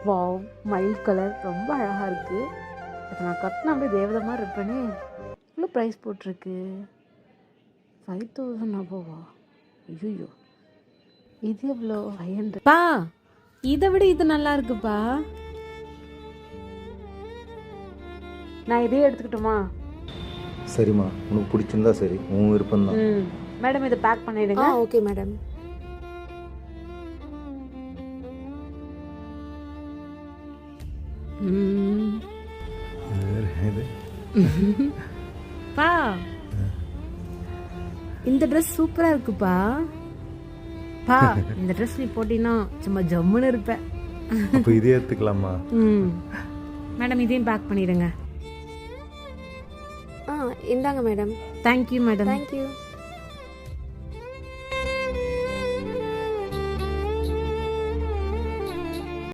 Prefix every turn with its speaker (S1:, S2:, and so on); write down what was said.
S1: Wow, மயில் colour ரொம்ப அழகாக இருக்குது. அதை நான் கட்டினா அப்படியே தேவதை மாதிரி இருப்பேனே. இவ்வளோ ப்ரைஸ் போட்டிருக்கு, 5000 அபோவா? ஐயோ, இது எவ்வளோ? 500. பா, இதை விட இது நல்லா இருக்குப்பா. நான் இதே எடுத்துக்கிட்டுமா?
S2: சரிம்மா, உனக்கு பிடிச்சிருந்தா சரி, உன் விருப்பம் தான்.
S1: மேடம், இதை பேக் பண்ணிடுங்க.
S3: Okay madam.
S1: பா, இந்த ட்ரெஸ் சூப்பரா இருக்குப்பா. பா, இந்த ட்ரெஸ் நீ போட்டினா சும்மா ஜம்முன்னு இருப்ப.
S2: அப்போ இதே எடுத்துக்கலாமா?
S1: மேடம், இதையும் பேக் பண்ணிடுங்க.
S3: இந்தாங்க மேடம்.
S1: Thank you madam.
S3: தேங்க்யூ.